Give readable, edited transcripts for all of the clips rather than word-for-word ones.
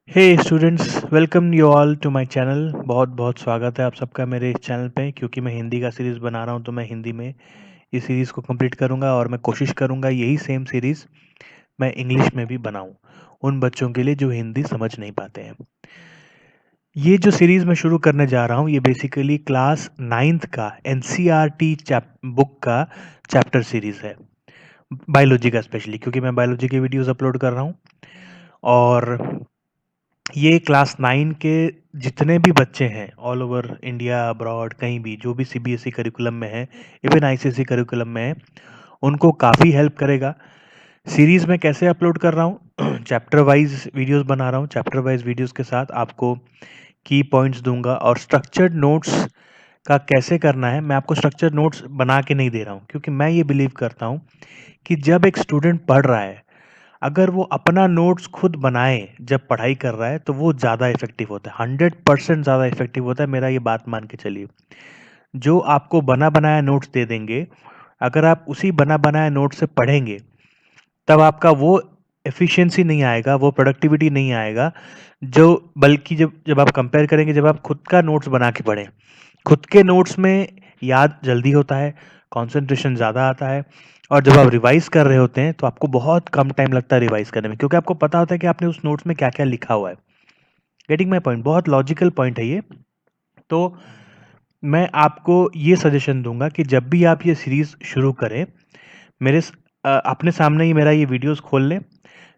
Hey students, welcome you all to my channel. बहुत बहुत स्वागत है आप सबका मेरे इस चैनल पे। क्योंकि मैं हिंदी का सीरीज़ बना रहा हूँ तो मैं हिंदी में इस सीरीज़ को कंप्लीट करूँगा और मैं कोशिश करूँगा यही सेम सीरीज़ मैं इंग्लिश में भी बनाऊँ उन बच्चों के लिए जो हिंदी समझ नहीं पाते हैं। ये जो सीरीज़ मैं शुरू करने जा रहा हूँ ये बेसिकली क्लास 9th का एनसीईआरटी बुक का चैप्टर सीरीज़ है, बायोलॉजी का स्पेशली, क्योंकि मैं बायोलॉजी के वीडियोज़ अपलोड कर रहा हूँ। और ये क्लास 9 के जितने भी बच्चे हैं ऑल ओवर इंडिया, अब्रॉड, कहीं भी, जो भी सीबीएसई करिकुलम में है, इवन आईसीएसई करिकुलम में है, उनको काफ़ी हेल्प करेगा। सीरीज़ में कैसे अपलोड कर रहा हूँ चैप्टर वाइज वीडियोस बना रहा हूँ। चैप्टर वाइज वीडियोस के साथ आपको की पॉइंट्स दूंगा और स्ट्रक्चर्ड नोट्स का कैसे करना है। मैं आपको स्ट्रक्चर्ड नोट्स बना के नहीं दे रहा हूँ, क्योंकि मैं ये बिलीव करता हूँ कि जब एक स्टूडेंट पढ़ रहा है, अगर वो अपना नोट्स खुद बनाए जब पढ़ाई कर रहा है, तो वो ज़्यादा इफेक्टिव होता है, 100% ज़्यादा इफेक्टिव होता है। मेरा ये बात मान के चलिए। जो आपको बना बनाया नोट्स दे देंगे, अगर आप उसी बना बनाया नोट से पढ़ेंगे, तब आपका वो एफिशिएंसी नहीं आएगा, वो प्रोडक्टिविटी नहीं आएगा। जो बल्कि जब जब आप कंपेयर करेंगे, जब आप खुद का नोट्स बना के पढ़ें, खुद के नोट्स में याद जल्दी होता है, कंसंट्रेशन ज़्यादा आता है। और जब आप रिवाइज कर रहे होते हैं तो आपको बहुत कम टाइम लगता है रिवाइज करने में, क्योंकि आपको पता होता है कि आपने उस नोट्स में क्या क्या लिखा हुआ है। Getting my point? बहुत लॉजिकल पॉइंट है ये। तो मैं आपको ये सजेशन दूंगा कि जब भी आप ये सीरीज शुरू करें, अपने सामने ही मेरा ये वीडियोस खोल लें,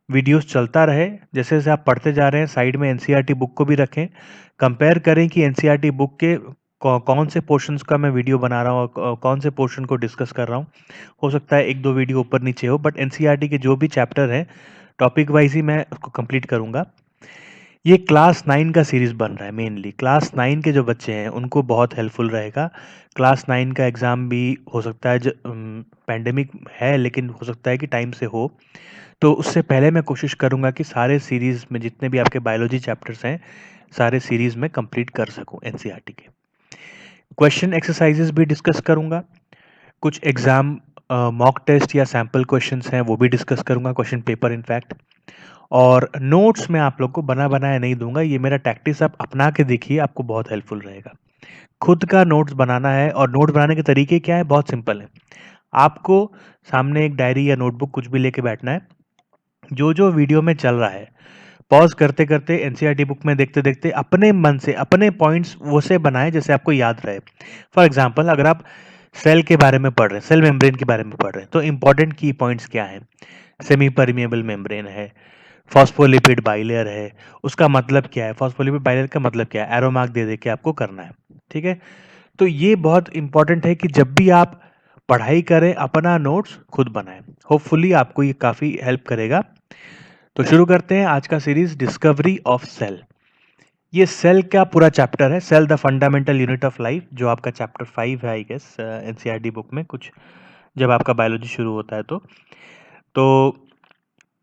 वीडियोस चलता रहे। जैसे जैसे आप पढ़ते जा रहे हैं, साइड में एनसीईआरटी बुक को भी रखें। कंपेयर करें कि एनसीईआरटी बुक के कौन से पोर्शंस का मैं वीडियो बना रहा हूँ और कौन से पोर्शन को डिस्कस कर रहा हूँ। हो सकता है एक दो वीडियो ऊपर नीचे हो, बट एनसीईआरटी के जो भी चैप्टर हैं, टॉपिक वाइज ही मैं उसको कंप्लीट करूँगा। ये क्लास 9 का सीरीज़ बन रहा है। मेनली क्लास 9 के जो बच्चे हैं उनको बहुत हेल्पफुल रहेगा। क्लास 9 का एग्ज़ाम भी हो सकता है, पैंडेमिक है लेकिन हो सकता है कि टाइम से हो। तो उससे पहले मैं कोशिश करूँगा कि सारे सीरीज़ में जितने भी आपके बायोलॉजी चैप्टर्स हैं, सारे सीरीज़ में कंप्लीट कर सकूँ एनसीईआरटी के। क्वेश्चन एक्सरसाइजेस भी डिस्कस करूँगा। कुछ एग्ज़ाम मॉक टेस्ट या सैम्पल क्वेश्चंस हैं, वो भी डिस्कस करूँगा, क्वेश्चन पेपर इनफैक्ट। और नोट्स मैं आप लोग को बना बनाया नहीं दूंगा। ये मेरा टैक्टिस आप अपना के देखिए, आपको बहुत हेल्पफुल रहेगा। खुद का नोट्स बनाना है, और नोट्स बनाने के तरीके क्या है? बहुत सिंपल है। आपको सामने एक डायरी या नोटबुक कुछ भी लेके बैठना है। जो जो वीडियो में चल रहा है, पॉज करते करते, एनसीईआरटी बुक में देखते देखते, अपने मन से अपने पॉइंट्स वो से बनाएं जैसे आपको याद रहे। फॉर एग्जाम्पल, अगर आप सेल के बारे में पढ़ रहे हैं, सेल मेम्ब्रेन के बारे में पढ़ रहे हैं, तो इंपॉर्टेंट की पॉइंट्स क्या है? सेमी परमिएबल मेम्ब्रेन है, फॉस्फोलिपिड बाइलेयर है, उसका मतलब क्या है? फॉस्फोलिपिड बाइलेयर का मतलब क्या है? एरो मार्क दे दे के आपको करना है। ठीक है? तो ये बहुत इंपॉर्टेंट है कि जब भी आप पढ़ाई करें, अपना नोट्स खुद बनाएं। होपफुली आपको ये काफ़ी हेल्प करेगा। तो शुरू करते हैं आज का सीरीज, डिस्कवरी ऑफ सेल। ये सेल का पूरा चैप्टर है, cell the fundamental unit of life, जो आपका चैप्टर 5 है आई गेस एनसीईआरटी बुक में, कुछ जब आपका बायोलॉजी शुरू होता है तो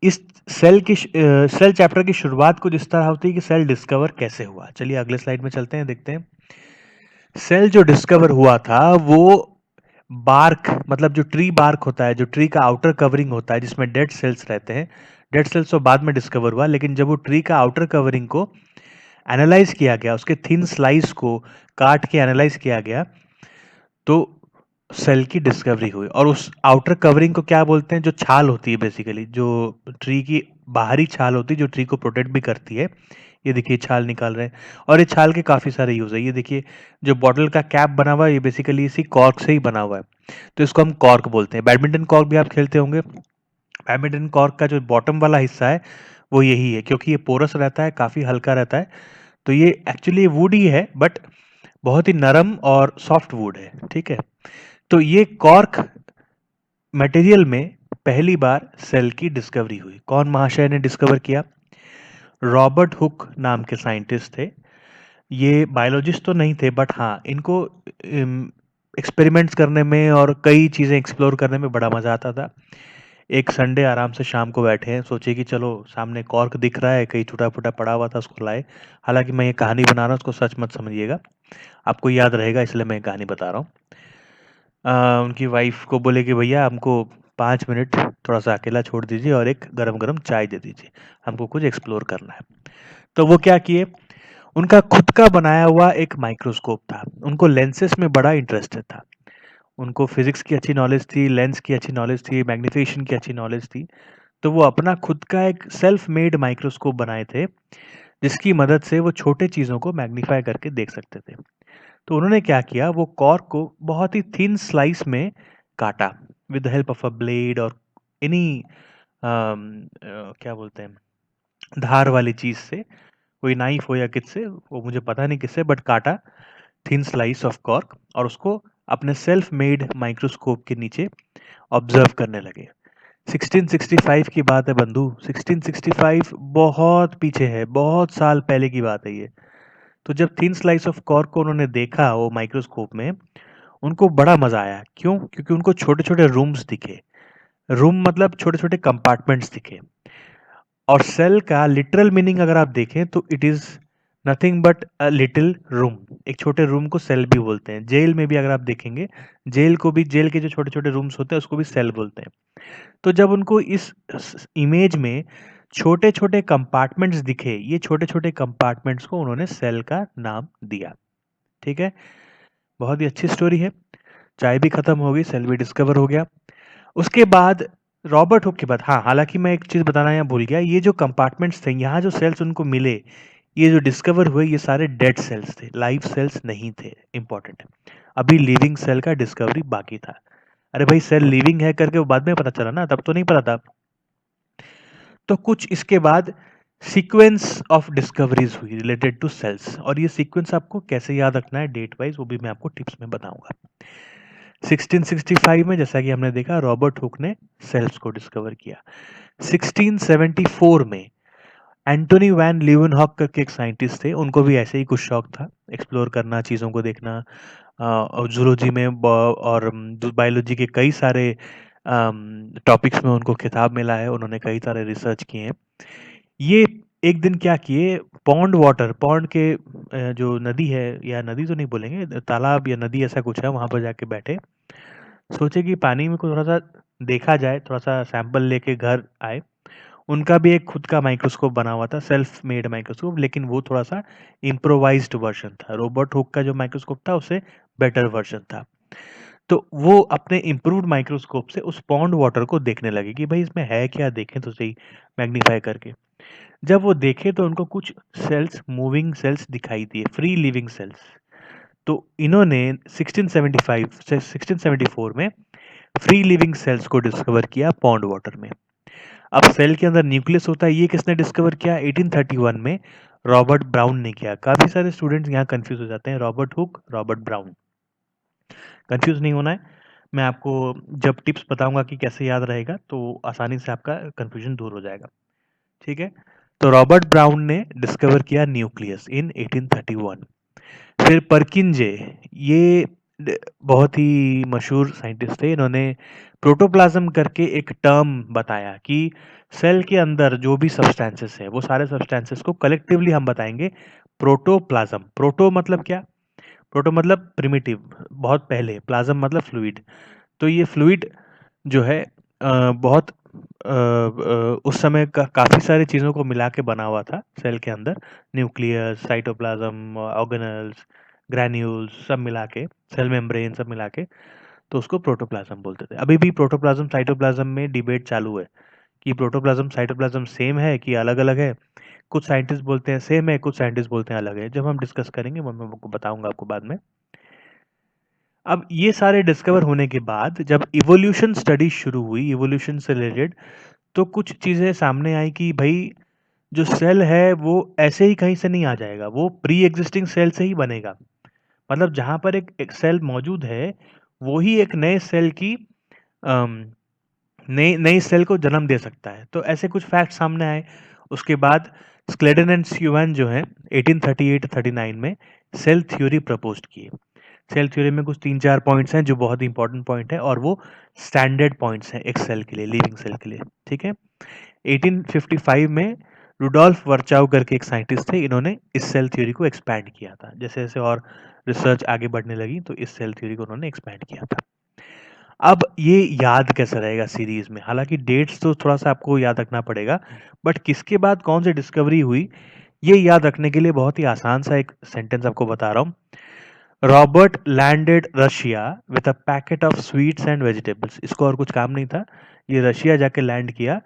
इस सेल चैप्टर की शुरुआत कुछ इस तरह होती है कि सेल डिस्कवर कैसे हुआ। चलिए अगले स्लाइड में चलते हैं, देखते हैं। सेल जो डिस्कवर हुआ था वो बार्क, मतलब जो ट्री बार्क होता है, जो ट्री का आउटर कवरिंग होता है जिसमें डेड सेल्स रहते हैं, डेड सेल्स तो बाद में डिस्कवर हुआ, लेकिन जब वो ट्री का आउटर कवरिंग को एनालाइज किया गया, उसके थिन स्लाइस को काट के एनालाइज किया गया, तो सेल की डिस्कवरी हुई। और उस आउटर कवरिंग को क्या बोलते हैं? जो छाल होती है, बेसिकली जो ट्री की बाहरी छाल होती है, जो ट्री को प्रोटेक्ट भी करती है। ये देखिए छाल निकाल रहे हैं, और ये छाल के काफ़ी सारे यूज़ है। ये देखिए जो बॉटल का कैप बना हुआ है, ये बेसिकली इसी कॉर्क से ही बना हुआ है, तो इसको हम कॉर्क बोलते हैं। बैडमिंटन कॉर्क भी आप खेलते होंगे। बैडमिंटन कॉर्क का जो बॉटम वाला हिस्सा है वो यही है, क्योंकि ये पोरस रहता है, काफ़ी हल्का रहता है। तो ये एक्चुअली वुड ही है, बट बहुत ही नरम और सॉफ्ट वुड है। ठीक है? तो ये कॉर्क मटेरियल में पहली बार सेल की डिस्कवरी हुई। कौन महाशय ने डिस्कवर किया? रॉबर्ट हुक नाम के साइंटिस्ट थे। ये बायोलॉजिस्ट तो नहीं थे, बट हाँ, इनको एक्सपेरिमेंट्स करने में और कई चीज़ें एक्सप्लोर करने में बड़ा मज़ा आता था। एक संडे आराम से शाम को बैठे हैं, सोचे कि चलो सामने कॉर्क दिख रहा है, कहीं टूटा फूटा पड़ा हुआ था, उसको लाए। हालांकि मैं ये कहानी बना रहा हूँ, उसको सच मत समझिएगा, आपको याद रहेगा इसलिए मैं कहानी बता रहा हूँ। उनकी वाइफ को बोले कि भैया हमको 5 मिनट थोड़ा सा अकेला छोड़ दीजिए और एक गरम गरम चाय दे दीजिए, हमको कुछ एक्सप्लोर करना है। तो वो क्या किए, उनका खुद का बनाया हुआ एक माइक्रोस्कोप था। उनको लेंसेस में बड़ा इंटरेस्टेड था। उनको फिजिक्स की अच्छी नॉलेज थी, लेंस की अच्छी नॉलेज थी, मैग्निफिकेशन की अच्छी नॉलेज थी। तो वो अपना खुद का एक सेल्फ मेड माइक्रोस्कोप बनाए थे, जिसकी मदद से वो छोटे चीज़ों को मैग्नीफाई करके देख सकते थे। तो उन्होंने क्या किया, वो कॉर्क को बहुत ही थिन स्लाइस में काटा with the help of a blade और एनी क्या बोलते हैं, धार वाली चीज़ से, कोई नाइफ हो या किससे, वो मुझे पता नहीं किससे, बट काटा थिन स्लाइस ऑफ कॉर्क और उसको अपने सेल्फ मेड माइक्रोस्कोप के नीचे ऑब्जर्व करने लगे। 1665 की बात है बंधु। 1665 बहुत पीछे है, बहुत साल पहले की बात है ये। तो जब थिन स्लाइस ऑफ कॉर्क को उन्होंने देखा वो माइक्रोस्कोप में, उनको बड़ा मजा आया। क्यों? क्योंकि उनको छोटे छोटे रूम्स दिखे। रूम मतलब छोटे छोटे कंपार्टमेंट्स दिखे। और सेल का लिटरल मीनिंग अगर आप देखें तो it is nothing but a little room. एक छोटे रूम को सेल भी बोलते हैं। जेल में भी अगर आप देखेंगे, जेल को भी, जेल के जो छोटे छोटे रूम्स होते हैं उसको भी सेल बोलते हैं। तो जब उनको इस इमेज में छोटे छोटे कंपार्टमेंट्स दिखे, ये छोटे छोटे कंपार्टमेंट्स को उन्होंने सेल का नाम दिया। ठीक है, बहुत ही अच्छी स्टोरी है। चाय भी खत्म हो गई, सेल भी डिस्कवर हो गया। उसके बाद रॉबर्ट हुक के बाद, हाँ, हालांकि मैं एक चीज बताना यहाँ भूल गया, ये जो कंपार्टमेंट्स थे, यहाँ जो सेल्स उनको मिले, ये जो डिस्कवर हुए, ये सारे डेड सेल्स थे, लाइव सेल्स नहीं थे। इंपॉर्टेंट है, अभी लिविंग सेल का डिस्कवरी बाकी था। अरे भाई, सेल लिविंग है करके वो बाद में पता चला ना, तब तो नहीं पता था। तो कुछ इसके बाद सीक्वेंस ऑफ डिस्कवरीज हुई रिलेटेड टू सेल्स, और ये सीक्वेंस आपको कैसे याद रखना है डेट वाइज, वो भी मैं आपको टिप्स में बताऊंगा। 1665 में जैसा कि हमने देखा, रॉबर्ट हुक ने सेल्स को डिस्कवर किया। 1674 में एंटोनी वैन लीeuwenhoek करके एक साइंटिस्ट थे, उनको भी ऐसे ही कुछ शौक था, एक्सप्लोर करना, चीज़ों को देखना। और जूलॉजी में और बायोलॉजी के कई सारे टॉपिक्स में उनको खिताब मिला है, उन्होंने कई सारे रिसर्च किए हैं। ये एक दिन क्या किए, पॉन्ड वाटर, पॉन्ड के जो नदी है, या नदी तो नहीं बोलेंगे, तालाब या नदी ऐसा कुछ है, वहाँ पर जाके बैठे, सोचे कि पानी में को थोड़ा सा देखा जाए, थोड़ा सा सैंपल लेके घर आए। उनका भी एक खुद का माइक्रोस्कोप बना हुआ था, सेल्फ मेड माइक्रोस्कोप, लेकिन वो थोड़ा सा इम्प्रोवाइज्ड वर्जन था। रॉबर्ट हुक का जो माइक्रोस्कोप था उससे बेटर वर्जन था। तो वो अपने इम्प्रूव्ड माइक्रोस्कोप से उस पॉन्ड वाटर को देखने लगे कि भाई इसमें है क्या, देखें तो सही मैग्नीफाई करके। जब वो देखे तो उनको कुछ सेल्स, मूविंग सेल्स दिखाई दिए, फ्री लिविंग सेल्स। तो इन्होंने 1675 से 1674 में फ्री लिविंग सेल्स को डिस्कवर किया पॉन्ड वाटर में। अब सेल के अंदर न्यूक्लियस होता है, ये किसने डिस्कवर किया? 1831 में रॉबर्ट ब्राउन ने किया। काफी सारे स्टूडेंट्स यहाँ कंफ्यूज हो जाते हैं, Robert Hooke, Robert brown. Confuse नहीं होना है, मैं आपको जब टिप्स बताऊंगा कि कैसे याद रहेगा तो आसानी से आपका कंफ्यूजन दूर हो जाएगा। ठीक है, तो रॉबर्ट ब्राउन ने डिस्कवर किया न्यूक्लियस इन 1831। फिर परकिंजे, ये बहुत ही मशहूर साइंटिस्ट थे, इन्होंने प्रोटोप्लाज्म करके एक टर्म बताया कि सेल के अंदर जो भी सब्सटेंसेस है, वो सारे सब्सटेंसेस को कलेक्टिवली हम बताएंगे प्रोटोप्लाज्म। प्रोटो मतलब क्या? प्रोटो मतलब प्रिमिटिव, बहुत पहले, प्लाज्म मतलब फ्लूइड। तो ये फ्लूइड जो है बहुत उस समय काफ़ी सारी चीज़ों को मिला के बना हुआ था सेल के अंदर। न्यूक्लियस, साइटोप्लाज्म, ऑर्गेनल्स, ग्रैन्यूल्स सब मिला के, सेल मेम्ब्रेन सब मिला के, तो उसको प्रोटोप्लाज्म बोलते थे। अभी भी प्रोटोप्लाज्म साइटोप्लाज्म में डिबेट चालू है कि प्रोटोप्लाज्म साइटोप्लाज्म सेम है कि अलग अलग है। कुछ साइंटिस्ट बोलते हैं सेम है, कुछ साइंटिस्ट बोलते हैं अलग है। जब हम डिस्कस करेंगे वो मैं आपको बताऊंगा आपको बाद में। अब ये सारे डिस्कवर होने के बाद जब इवोल्यूशन स्टडी शुरू हुई, इवोल्यूशन से रिलेटेड, तो कुछ चीज़ें सामने आई कि भाई जो सेल है वो ऐसे ही कहीं से नहीं आ जाएगा, वो प्री एग्जिस्टिंग सेल से ही बनेगा। मतलब जहाँ पर एक सेल मौजूद है, वो ही एक नए सेल की अम, नई नई सेल को जन्म दे सकता है। तो ऐसे कुछ फैक्ट सामने आए। उसके बाद स्क्लेडन एंड स्यूवन जो है 1838-39 में सेल थ्योरी प्रपोज्ड किए। सेल थ्योरी में कुछ 3-4 पॉइंट्स हैं जो बहुत इंपॉर्टेंट पॉइंट है, और वो स्टैंडर्ड पॉइंट्स हैं एक सेल के लिए, लिविंग सेल के लिए। ठीक है, 1855 में रुडोल्फ वर्चाउ करके एक साइंटिस्ट थे, इन्होंने इस सेल थ्योरी को एक्सपैंड किया था। जैसे जैसे और रिसर्च आगे बढ़ने लगी तो इस सेल थ्योरी को उन्होंने एक्सपैंड किया था। अब ये याद कैसे रहेगा सीरीज में? हालांकि डेट्स तो थोड़ा सा आपको याद रखना पड़ेगा, बट किसके बाद कौन सी डिस्कवरी हुई ये याद रखने के लिए बहुत ही आसान सा एक सेंटेंस आपको बता रहा हूँ। Robert landed Russia with a packet of sweets and vegetables. इसको और कुछ काम नहीं था, ये रशिया जाके लैंड किया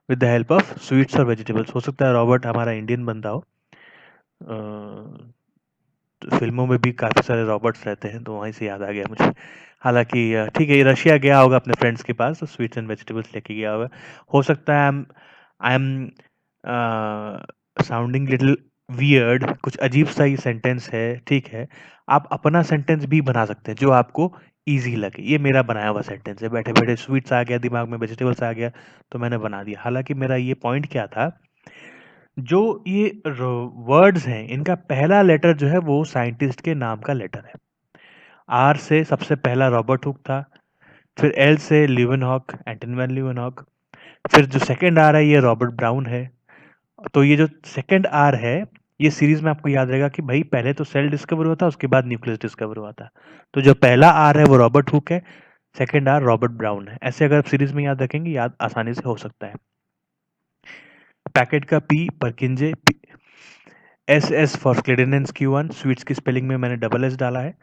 with the help of sweets और वेजिटेबल्स। हो सकता है रॉबर्ट हमारा इंडियन बंदा हो, तो फिल्मों में भी काफ़ी सारे रॉबर्ट्स रहते हैं, तो वहीं से याद आ गया मुझे। हालांकि ठीक है, ये रशिया गया होगा अपने फ्रेंड्स के पास, तो स्वीट्स एंड वेजिटेबल्स लेके गया होगा। हो सकता है I am sounding little weird, कुछ अजीब सा ही सेंटेंस है, ठीक है। आप अपना सेंटेंस भी बना सकते हैं जो आपको ईजी लगे। ये मेरा बनाया हुआ सेंटेंस है, बैठे बैठे स्वीट्स आ गया दिमाग में, वेजिटेबल्स आ गया, तो मैंने बना दिया। हालांकि मेरा ये पॉइंट क्या था, जो ये वर्ड्स हैं इनका पहला लेटर जो है वो साइंटिस्ट के नाम का लेटर है। आर से सबसे पहला रॉबर्ट हुक था, फिर एल से ल्यूवेनहॉक, एंटन वैन ल्यूवेनहॉक, फिर जो सेकंड आर है ये रॉबर्ट ब्राउन है। तो ये जो सेकंड आर है, ये सीरीज में आपको याद रहेगा कि भाई पहले तो सेल डिस्कवर हुआ था, उसके बाद न्यूक्लियस डिस्कवर हुआ था। तो जो पहला आर है वो रॉबर्ट हुक है, सेकंड आर रॉबर्ट ब्राउन है। ऐसे अगर आप सीरीज में याद रखेंगे, याद आसानी से हो सकता है। पैकेट का P Purkinje, S S for Schleiden Q1, sweets की स्पेलिंग में मैंने डबल एस डाला है।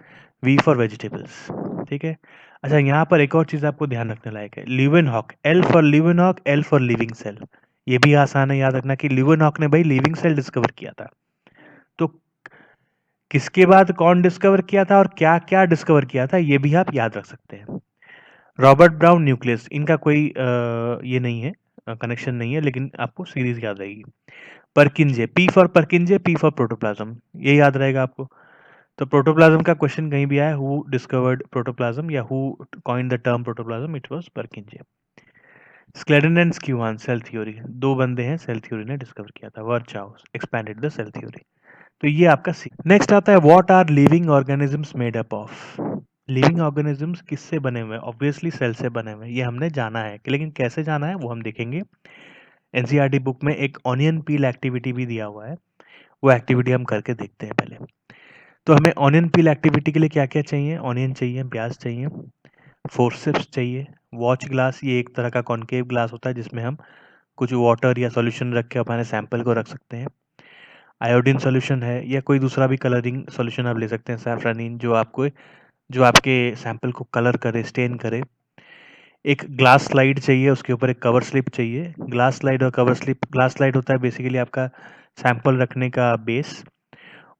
वी फॉर वेजिटेबल्स, ठीक है। अच्छा, यहाँ पर एक और चीज़ आपको ध्यान रखने लायक है, Leeuwenhoek, L for Leeuwenhoek, L for living cell. ये भी आसान है याद रखना कि ल्यूवेनहॉक ने भाई लिविंग सेल डिस्कवर किया था। तो किसके बाद कौन डिस्कवर किया था और क्या क्या डिस्कवर किया था, ये भी आप याद रख सकते हैं। रॉबर्ट ब्राउन, न्यूक्लियस, इनका कोई ये नहीं है, कनेक्शन नहीं है, लेकिन आपको सीरीज याद रहेगी। परकिंजे, P for परकिंजे, P for protoplasm, ये याद रहेगा आपको। तो प्रोटोप्लाज्म का क्वेश्चन कहीं भी आया, हु डिस्कवर्ड प्रोटोप्लाज्म या who coined the term protoplasm, it was Purkinje. Schleiden and Schwann, cell theory, दो बंदे हैं सेल थ्योरी ने डिस्कवर किया था। Virchow expanded the cell theory. तो ये आपका सी। नेक्स्ट आता है, what are living organisms made up of. Living organisms किससे बने हुए हैं? ऑब्वियसली सेल से बने हुए हैं, ये हमने जाना है, लेकिन कैसे जाना है वो हम देखेंगे। एनसीईआरटी बुक में एक ऑनियन पील एक्टिविटी भी दिया हुआ है, वो एक्टिविटी हम करके देखते हैं पहले। तो हमें ऑनियन पील एक्टिविटी के लिए क्या क्या चाहिए? ऑनियन चाहिए, प्याज चाहिए, फोर्सेप्स चाहिए, वॉच ग्लास, ये एक तरह का कॉन्केव ग्लास होता है जिसमें हम कुछ वाटर या सॉल्यूशन रख के अपने सैंपल को रख सकते हैं। आयोडीन सॉल्यूशन है, या कोई दूसरा भी कलरिंग सॉल्यूशन आप ले सकते हैं, सैफ्रानिन, जो आपके सैंपल को कलर करे, स्टेन करे। एक ग्लास स्लाइड चाहिए, उसके ऊपर एक कवर स्लिप चाहिए। ग्लास स्लाइड और कवर स्लिप, ग्लास स्लाइड होता है बेसिकली आपका सैंपल रखने का बेस,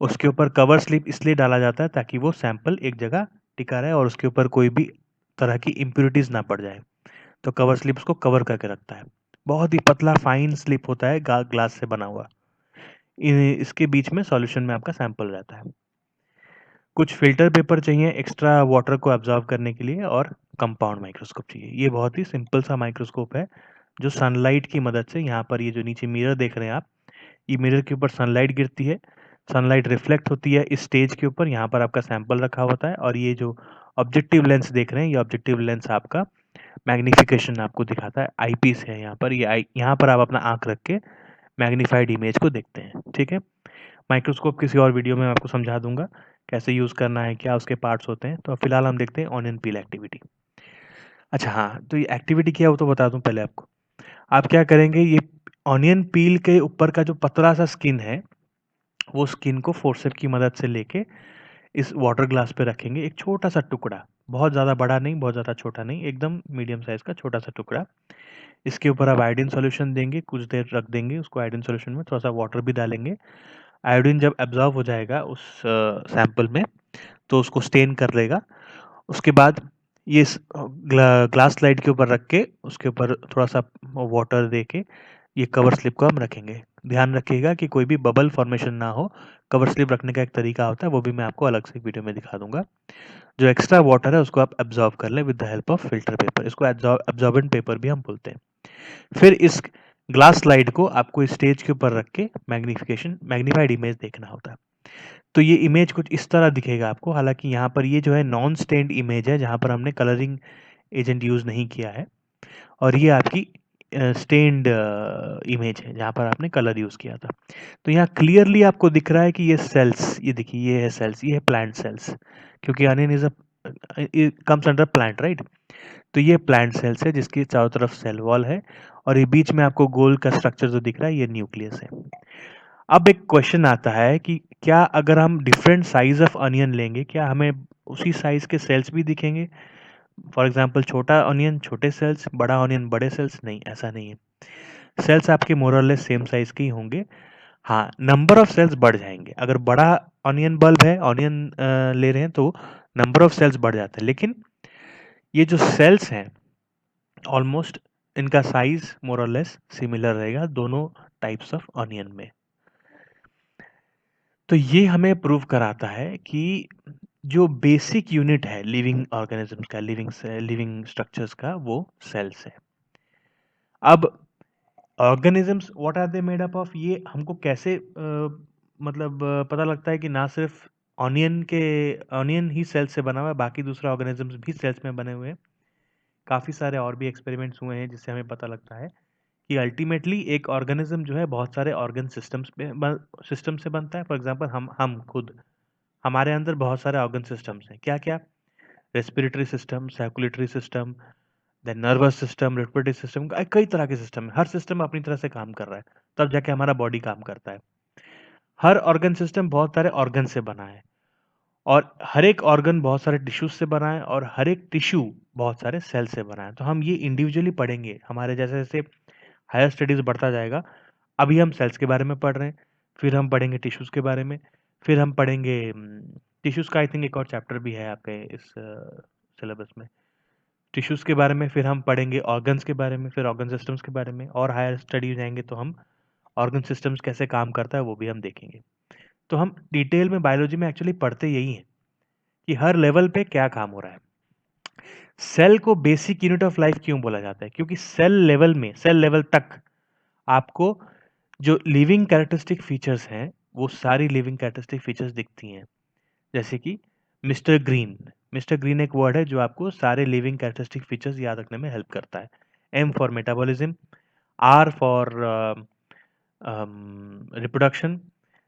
उसके ऊपर कवर स्लिप इसलिए डाला जाता है ताकि वो सैंपल एक जगह टिका रहे और उसके ऊपर कोई भी तरह की इम्प्योरिटीज ना पड़ जाए। तो कवर स्लिप उसको कवर करके रखता है। बहुत ही पतला फाइन स्लिप होता है, ग्लास से बना हुआ। इसके बीच में सॉल्यूशन में आपका सैंपल रहता है। कुछ फिल्टर पेपर चाहिए एक्स्ट्रा वाटर को एब्जॉर्ब करने के लिए, और कंपाउंड माइक्रोस्कोप चाहिए। ये बहुत ही सिंपल सा माइक्रोस्कोप है जो सनलाइट की मदद से, यहाँ पर ये जो नीचे मिरर देख रहे हैं आप, ये मिरर के ऊपर सनलाइट गिरती है, सनलाइट रिफ्लेक्ट होती है इस स्टेज के ऊपर, यहाँ पर आपका सैंपल रखा होता है, और ये जो ऑब्जेक्टिव लेंस देख रहे हैं, ये ऑब्जेक्टिव लेंस आपका मैग्निफिकेशन आपको दिखाता है, आईपीस है यहाँ पर, यहाँ पर आप अपना आंख रख के मैग्नीफाइड इमेज को देखते हैं, ठीक है। माइक्रोस्कोप किसी और वीडियो में मैं आपको समझा दूंगा कैसे यूज़ करना है, क्या उसके पार्ट्स होते हैं। तो फिलहाल हम देखते हैं ऑनियन पील एक्टिविटी। अच्छा हाँ, तो ये एक्टिविटी क्या है वो तो बता दूं पहले आपको। आप क्या करेंगे, ये ऑनियन पील के ऊपर का जो पतला सा स्किन है, वो स्किन को फोर्सेप की मदद से लेके इस वाटर ग्लास पे रखेंगे, एक छोटा सा टुकड़ा, बहुत ज़्यादा बड़ा नहीं, बहुत ज़्यादा छोटा नहीं, एकदम मीडियम साइज का छोटा सा टुकड़ा। इसके ऊपर आप आयोडीन सॉल्यूशन देंगे, कुछ देर रख देंगे उसको आयोडीन सॉल्यूशन में, थोड़ा सा वाटर भी डालेंगे। आयोडीन जब एब्जॉर्ब हो जाएगा उस सैंपल में, तो उसको स्टेन कर लेगा। उसके बाद ये ग्लास स्लाइड के ऊपर रख के उसके ऊपर थोड़ा सा वाटर दे के ये कवर स्लिप को हम रखेंगे। ध्यान रखिएगा कि कोई भी बबल फॉर्मेशन ना हो। कवर स्लिप रखने का एक तरीका होता है, वो भी मैं आपको अलग से वीडियो में दिखा दूंगा। जो एक्स्ट्रा वाटर है उसको आप एब्जॉर्ब कर लें with the help of filter paper, इसको एब्जॉर्बेंट पेपर भी हम बोलते हैं। फिर इस ग्लास स्लाइड को आपको स्टेज के ऊपर रख के मैग्नीफाइड इमेज देखना होता है। तो ये इमेज कुछ इस तरह दिखेगा आपको। हालांकि यहाँ पर ये जो है नॉन स्टेन्ड इमेज है, जहाँ पर हमने कलरिंग एजेंट यूज़ नहीं किया है, और ये आपकी स्टेन्ड इमेज है जहाँ पर आपने कलर यूज़ किया था। तो यहाँ क्लियरली आपको दिख रहा है कि ये सेल्स, ये देखिए ये है सेल्स, ये है प्लांट सेल्स, क्योंकि onion is a comes under plant, right. तो ये प्लांट सेल्स है जिसकी चारों तरफ सेल वॉल है, और ये बीच में आपको गोल का स्ट्रक्चर जो दिख रहा है ये न्यूक्लियस है। अब एक क्वेश्चन आता है कि क्या अगर हम डिफरेंट साइज ऑफ अनियन लेंगे, क्या हमें उसी साइज के सेल्स भी दिखेंगे? फॉर एग्जांपल छोटा अनियन छोटे सेल्स, बड़ा अनियन बड़े सेल्स? नहीं, ऐसा नहीं है। सेल्स आपके मोर और लेस सेम साइज के ही होंगे। हाँ, नंबर ऑफ सेल्स बढ़ जाएंगे। अगर बड़ा ऑनियन बल्ब है, ऑनियन ले रहे हैं, तो नंबर ऑफ सेल्स बढ़ जाता है, लेकिन ये जो सेल्स हैं ऑलमोस्ट इनका साइज मोर और लेस सिमिलर रहेगा दोनों टाइप्स ऑफ ऑनियन में। तो ये हमें प्रूव कराता है कि जो बेसिक यूनिट है लिविंग ऑर्गेनिजम्स का, लिविंग स्ट्रक्चर्स का, वो सेल्स है। अब organisms what are they made up of, ये हमको कैसे मतलब पता लगता है कि ना सिर्फ ऑनियन ही सेल्स से बना हुआ है, बाकी दूसरा ऑर्गेनिजम्स भी सेल्स में बने हुए हैं। काफ़ी सारे और भी एक्सपेरिमेंट्स हुए हैं जिससे हमें पता लगता है कि अल्टीमेटली एक ऑर्गेनिज्म जो है बहुत सारे ऑर्गन सिस्टम से बनता है। फॉर एग्जांपल हम खुद, हमारे अंदर बहुत सारे ऑर्गन सिस्टम्स हैं। क्या क्या? Respiratory system, circulatory system, then nervous system, respiratory system, कई तरह के सिस्टम है। हर सिस्टम अपनी तरह से काम कर रहा है, तब जाके हमारा बॉडी काम करता है। हर ऑर्गन सिस्टम बहुत सारे ऑर्गन से बना है, और हर एक ऑर्गन बहुत सारे टिश्यूज से बना है, और हर एक टिश्यू बहुत सारे सेल से बना है। तो हम ये इंडिविजुअली पढ़ेंगे, हमारे जैसे जैसे हायर स्टडीज बढ़ता जाएगा। अभी हम सेल्स के बारे में पढ़ रहे हैं, फिर हम पढ़ेंगे टिश्यूज के बारे में, फिर हम पढ़ेंगे टिश्यूज का आई थिंक एक और चैप्टर भी है आपके इस सिलेबस में, टिश्यूज के बारे में। फिर हम पढ़ेंगे ऑर्गन्स के बारे में, फिर ऑर्गन सिस्टम्स के बारे में, और हायर स्टडी जाएंगे तो हम ऑर्गन सिस्टम्स कैसे काम करता है वो भी हम देखेंगे। तो हम डिटेल में बायोलॉजी में एक्चुअली पढ़ते यही हैं कि हर लेवल पे क्या काम हो रहा है। सेल को बेसिक यूनिट ऑफ लाइफ क्यों बोला जाता है? क्योंकि सेल लेवल तक आपको जो लिविंग कैरेक्टरिस्टिक फीचर्स हैं, वो सारी लिविंग कैरेक्टरिस्टिक फीचर्स दिखती हैं। जैसे कि मिस्टर ग्रीन, मिस्टर ग्रीन एक वर्ड है जो आपको सारे लिविंग कैरेक्टरिस्टिक फीचर्स याद रखने में हेल्प करता है। M for metabolism, R for reproduction,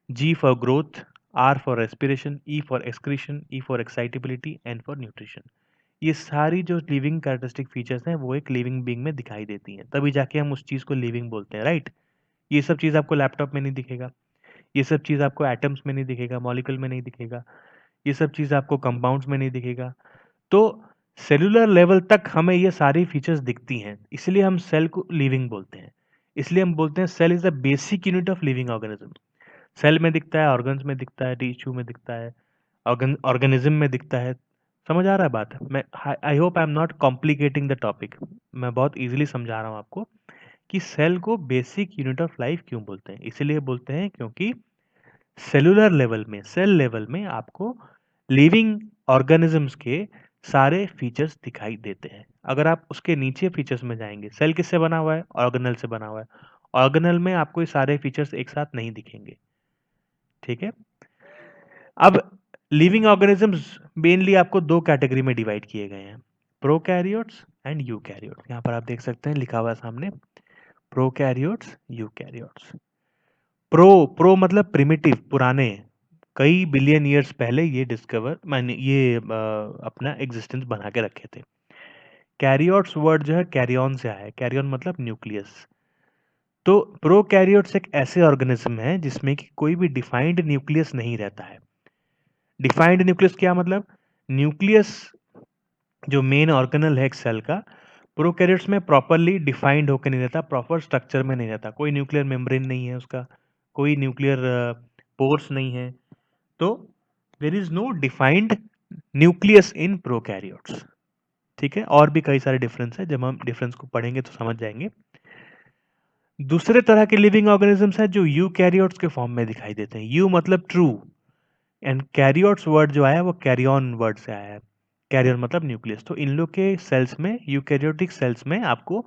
G for growth, R for respiration, E for excretion, E for excitability, N for nutrition. ये सारी जो लिविंग कैरेक्टरिस्टिक फीचर्स हैं वो एक लिविंग बीइंग में दिखाई देती हैं, तभी जाके हम उस चीज़ को लिविंग बोलते हैं, राइट? ये सब चीज़ आपको लैपटॉप में नहीं दिखेगा, ये सब चीज़ आपको एटम्स में नहीं दिखेगा, मॉलिक्यूल में नहीं दिखेगा, ये सब चीज़ आपको कंपाउंड्स में नहीं दिखेगा। तो सेलुलर लेवल तक हमें ये सारी फीचर्स दिखती हैं, इसलिए हम सेल को लिविंग बोलते हैं। इसलिए हम बोलते हैं cell is the basic unit of living organism. Cell में दिखता है, ऑर्गन्स में दिखता है, टिश्यू में दिखता है, ऑर्गेनिज्म में दिखता है। समझ आ रहा है बात? मैं I hope I am not complicating the topic. मैं बहुत इजीली समझा रहा हूँ आपको कि सेल को बेसिक यूनिट ऑफ लाइफ क्यों बोलते हैं। इसीलिए बोलते हैं क्योंकि सेल लेवल में आपको लिविंग ऑर्गेनिजम्स के सारे फीचर्स दिखाई देते हैं। अगर आप उसके नीचे फीचर्स में जाएंगे, सेल किससे बना हुआ है? ऑर्गेनल से बना हुआ है। ऑर्गेनल में आपको ये सारे फीचर्स एक साथ नहीं दिखेंगे, ठीक है? अब लिविंग ऑर्गेनिजम्स मेनली आपको दो कैटेगरी में डिवाइड किए गए हैं, प्रोकैरियोट्स एंड यूकैरियोट्स। यहाँ पर आप देख सकते हैं लिखा हुआ है सामने, प्रोकैरियोट्स, यूकैरियोट्स। प्रो मतलब प्रिमिटिव, पुराने, कई बिलियन ईयर्स पहले ये अपना एग्जिस्टेंस बना के रखे थे। कैरियोट्स वर्ड जो है कैरियन से आया है, कैरियन मतलब न्यूक्लियस। तो प्रोकैरियोट्स एक ऐसे ऑर्गेनिज्म है जिसमें कि कोई भी डिफाइंड न्यूक्लियस नहीं रहता है। डिफाइंड न्यूक्लियस क्या मतलब? न्यूक्लियस जो मेन ऑर्गेनल है एक सेल का, प्रोकैरियोट्स में प्रॉपरली डिफाइंड होकर नहीं रहता, प्रॉपर स्ट्रक्चर में नहीं रहता, कोई न्यूक्लियर मेम्ब्रेन नहीं है उसका, कोई न्यूक्लियर पोर्स नहीं है। तो there is no defined nucleus in prokaryotes, ठीक है? और भी कई सारे डिफरेंस है, जब हम डिफरेंस को पढ़ेंगे तो समझ जाएंगे। दूसरे तरह के लिविंग ऑर्गेनिजम्स हैं जो यूकैरियोट्स के फॉर्म में दिखाई देते हैं। यू मतलब ट्रू, एंड कैरियोट्स वर्ड जो आया है वो कैरियन वर्ड से आया है, कैरियर मतलब न्यूक्लियस। तो इन लोग के सेल्स में, यूकैरियोटिक सेल्स में आपको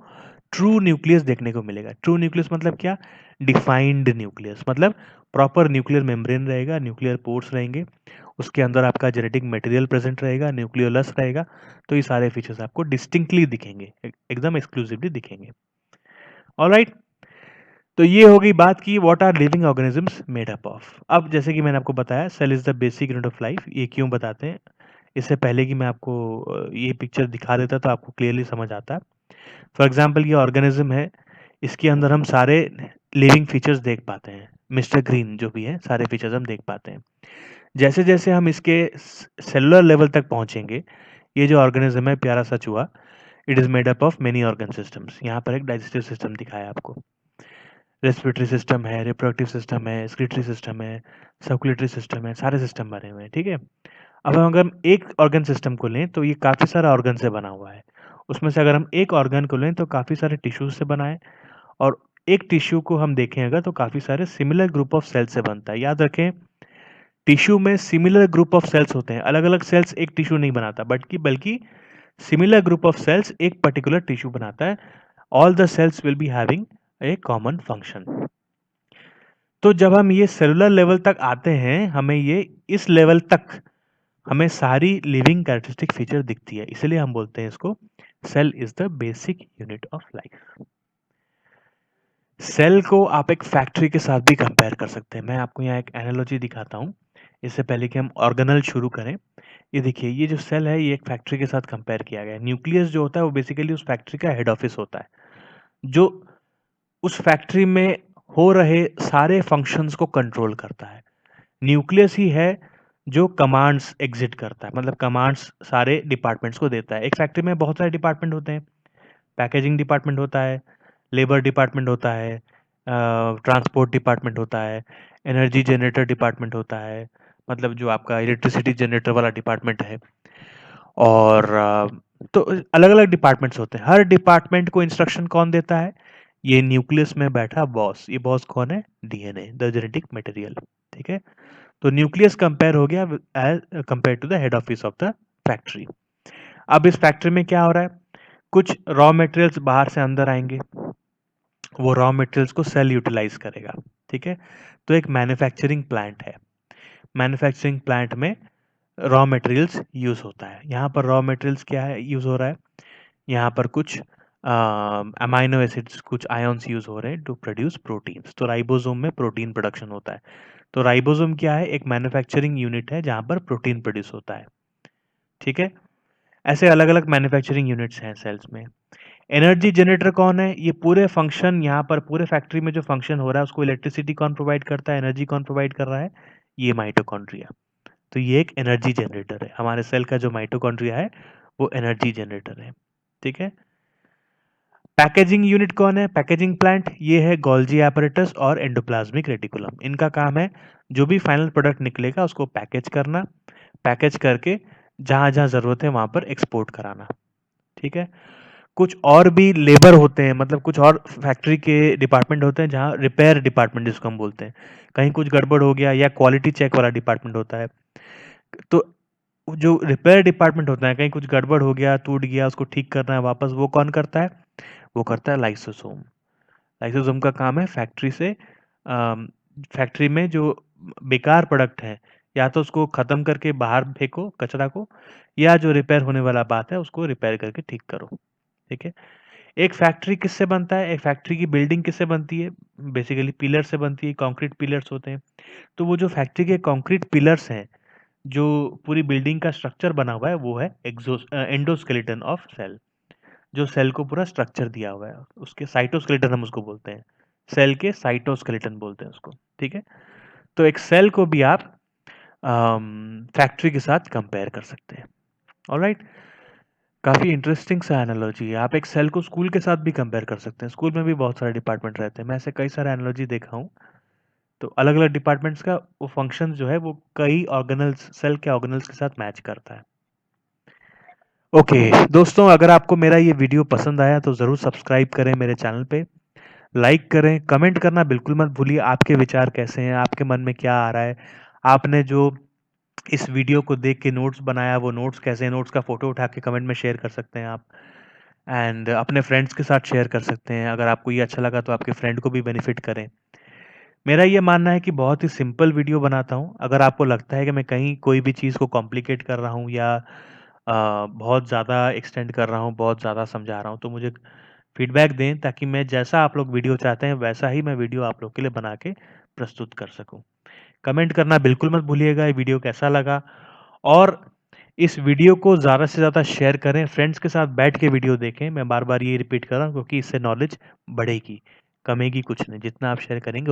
ट्रू न्यूक्लियस देखने को मिलेगा। ट्रू न्यूक्लियस मतलब क्या? डिफाइंड न्यूक्लियस मतलब प्रॉपर न्यूक्लियर मेम्ब्रेन रहेगा, न्यूक्लियर पोर्स रहेंगे, उसके अंदर आपका जेनेटिक मटेरियल प्रेजेंट रहेगा, न्यूक्लियोलस रहेगा। तो ये सारे फीचर्स आपको डिस्टिंक्टली दिखेंगे, एकदम एक्सक्लूसिवली दिखेंगे। ऑलराइट, तो ये हो गई बात की what are living organisms made up of. अब जैसे कि मैंने आपको बताया cell is the basic unit of life, ये क्यों बताते हैं, इससे पहले कि मैं आपको ये पिक्चर दिखा देता तो आपको क्लियरली समझ आता। फॉर एग्जाम्पल ये ऑर्गेनिज्म है, इसके अंदर हम सारे लिविंग फीचर्स देख पाते हैं। मिस्टर ग्रीन जो भी है सारे फीचर्स हम देख पाते हैं। जैसे जैसे हम इसके सेलुलर लेवल तक पहुंचेंगे, ये जो ऑर्गेनिज्म है प्यारा सा चूहा, it is made up of many organ systems. यहाँ पर एक डाइजेस्टिव सिस्टम दिखाया आपको, रेस्पिरेटरी सिस्टम है, रिप्रोडक्टिव सिस्टम है, एक्सक्रीटरी सिस्टम है, सर्कुलेटरी सिस्टम है, सारे सिस्टम बने हुए हैं। ठीक है, अब अगर हम एक ऑर्गन सिस्टम को लें तो ये काफ़ी सारा ऑर्गन से बना हुआ है। उसमें से अगर हम एक ऑर्गन को लें तो काफ़ी सारे टिश्यूज से बना है, और एक टिश्यू को हम देखें अगर तो काफ़ी सारे सिमिलर ग्रुप ऑफ सेल्स से बनता है। याद रखें, टिश्यू में सिमिलर ग्रुप ऑफ सेल्स होते हैं, अलग अलग सेल्स एक टिश्यू नहीं बनाता, बल्कि सिमिलर ग्रुप ऑफ सेल्स एक पर्टिकुलर टिश्यू बनाता है। All the cells will be having a common function. तो जब हम ये सेलुलर लेवल तक आते हैं, हमें ये इस लेवल तक हमें सारी लिविंग कैरेक्टरिस्टिक फीचर दिखती है, इसलिए हम बोलते हैं इसको cell is the basic unit of life. Cell को आप एक फैक्ट्री के साथ भी कंपेयर कर सकते हैं। मैं आपको यहाँ एक एनालॉजी दिखाता हूँ, इससे पहले कि हम ऑर्गेनल शुरू करें। ये देखिए, ये जो सेल है ये एक फैक्ट्री के साथ कंपेयर किया गया है। न्यूक्लियस जो होता है वो बेसिकली उस फैक्ट्री का हेड ऑफिस होता है, जो उस फैक्ट्री में हो रहे सारे फंक्शंस को कंट्रोल करता है। न्यूक्लियस ही है जो कमांड्स एग्जिट करता है, मतलब कमांड्स सारे डिपार्टमेंट्स को देता है। एक फैक्ट्री में बहुत सारे डिपार्टमेंट होते हैं, पैकेजिंग डिपार्टमेंट होता है, लेबर डिपार्टमेंट होता है, ट्रांसपोर्ट डिपार्टमेंट होता है, एनर्जी जनरेटर डिपार्टमेंट होता है, मतलब जो आपका इलेक्ट्रिसिटी जनरेटर वाला डिपार्टमेंट है, और तो अलग अलग डिपार्टमेंट्स होते हैं। हर डिपार्टमेंट को इंस्ट्रक्शन कौन देता है? ये न्यूक्लियस में बैठा बॉस। ये बॉस कौन है? DNA, the genetic material. ठीक है, तो न्यूक्लियस कंपेयर हो गया as compare to the head office of the factory. अब इस फैक्ट्री में क्या हो रहा है? कुछ रॉ मटेरियल्स बाहर से अंदर आएंगे, वो रॉ मटेरियल्स को सेल यूटिलाइज करेगा। ठीक है, तो एक मैन्युफैक्चरिंग प्लांट है। मैन्युफैक्चरिंग प्लांट में रॉ मटेरियल्स यूज होता है। यहाँ पर रॉ मटेरियल्स क्या है यूज हो रहा है? यहाँ पर कुछ अमाइनो एसिड्स, कुछ आयंस यूज हो रहे हैं टू प्रोड्यूस प्रोटीन्स। तो राइबोसोम में प्रोटीन प्रोडक्शन होता है। तो राइबोसोम क्या है? एक मैन्युफैक्चरिंग यूनिट है जहाँ पर प्रोटीन प्रोड्यूस होता है। ठीक है, ऐसे अलग अलग मैन्युफैक्चरिंग यूनिट्स हैं सेल्स में। एनर्जी जनरेटर कौन है? ये पूरे फंक्शन, यहाँ पर पूरे फैक्ट्री में जो फंक्शन हो रहा है उसको इलेक्ट्रिसिटी कौन प्रोवाइड करता है, एनर्जी कौन प्रोवाइड कर रहा है? ये माइटोकॉन्ड्रिया। तो ये एक एनर्जी जनरेटर है। हमारे सेल का जो माइटोकॉन्ड्रिया है वो एनर्जी जनरेटर है। ठीक है, पैकेजिंग यूनिट कौन है? पैकेजिंग प्लांट, ये है गोल्जी एपरेटस और एंडोप्लाज्मिक रेटिकुलम। इनका काम है जो भी फाइनल प्रोडक्ट निकलेगा उसको पैकेज करना, पैकेज करके जहां जहां जरूरत है वहां पर एक्सपोर्ट कराना। ठीक है, कुछ और भी लेबर होते हैं, मतलब कुछ और फैक्ट्री के डिपार्टमेंट होते हैं जहाँ रिपेयर डिपार्टमेंट जिसको हम बोलते हैं। कहीं कुछ गड़बड़ हो गया, या क्वालिटी चेक वाला डिपार्टमेंट होता है। तो जो रिपेयर डिपार्टमेंट होता है, कहीं कुछ गड़बड़ हो गया, टूट गया, उसको ठीक करना है वापस, वो कौन करता है? वो करता है लाइसोसोम। लाइसोसोम का काम है फैक्ट्री से फैक्ट्री में जो बेकार प्रोडक्ट है, या तो उसको खत्म करके बाहर फेंको कचरा को, या जो रिपेयर होने वाला बात है उसको रिपेयर करके ठीक करो। ठीक है, एक फैक्ट्री किससे बनता है? एक फैक्ट्री की बिल्डिंग किससे बनती है? बेसिकली पिलर से बनती है, कंक्रीट पिलर्स होते हैं। तो वो जो फैक्ट्री के कंक्रीट पिलर्स हैं, जो पूरी बिल्डिंग का स्ट्रक्चर बना हुआ है, वो है एंडोस्केलेटन ऑफ सेल। जो सेल को पूरा स्ट्रक्चर दिया हुआ है उसके साइटोस्केलेटन हम उसको बोलते हैं। सेल के साइटोस्केलेटन बोलते हैं उसको। ठीक है, तो एक सेल को भी आप फैक्ट्री के साथ कंपेयर कर सकते हैं। ऑलराइट, काफ़ी इंटरेस्टिंग सा एनालॉजी है। आप एक सेल को स्कूल के साथ भी कंपेयर कर सकते हैं। स्कूल में भी बहुत सारे डिपार्टमेंट रहते हैं, मैं ऐसे कई सारे एनालॉजी देखा हूँ। तो अलग अलग डिपार्टमेंट्स का वो फंक्शन जो है वो कई ऑर्गेनल्स, सेल के ऑर्गेनल्स के साथ मैच करता है। ओके दोस्तों, अगर आपको मेरा ये वीडियो पसंद आया तो ज़रूर सब्सक्राइब करें मेरे चैनल पे, लाइक करें, कमेंट करना बिल्कुल मत भूलिए। आपके विचार कैसे हैं, आपके मन में क्या आ रहा है, आपने जो इस वीडियो को देख के नोट्स बनाया वो नोट्स कैसे हैं, नोट्स का फोटो उठा के कमेंट में शेयर कर सकते हैं आप, एंड अपने फ्रेंड्स के साथ शेयर कर सकते हैं। अगर आपको ये अच्छा लगा तो आपके फ्रेंड को भी बेनिफिट करें। मेरा ये मानना है कि बहुत ही सिंपल वीडियो बनाता हूँ। अगर आपको लगता है कि मैं कहीं कोई भी चीज़ को कॉम्प्लिकेट कर रहा हूँ, या बहुत ज़्यादा एक्सटेंड कर रहा हूँ, बहुत ज़्यादा समझा रहा हूँ, तो मुझे फीडबैक दें, ताकि मैं जैसा आप लोग वीडियो चाहते हैं वैसा ही मैं वीडियो आप लोग के लिए बना के प्रस्तुत कर सकूँ। कमेंट करना बिल्कुल मत भूलिएगा ये वीडियो कैसा लगा, और इस वीडियो को ज़्यादा से ज़्यादा शेयर करें, फ्रेंड्स के साथ बैठ के वीडियो देखें। मैं बार बार ये रिपीट कर रहा हूँ क्योंकि इससे नॉलेज बढ़ेगी। कमेगी कुछ नहीं, जितना आप शेयर करेंगे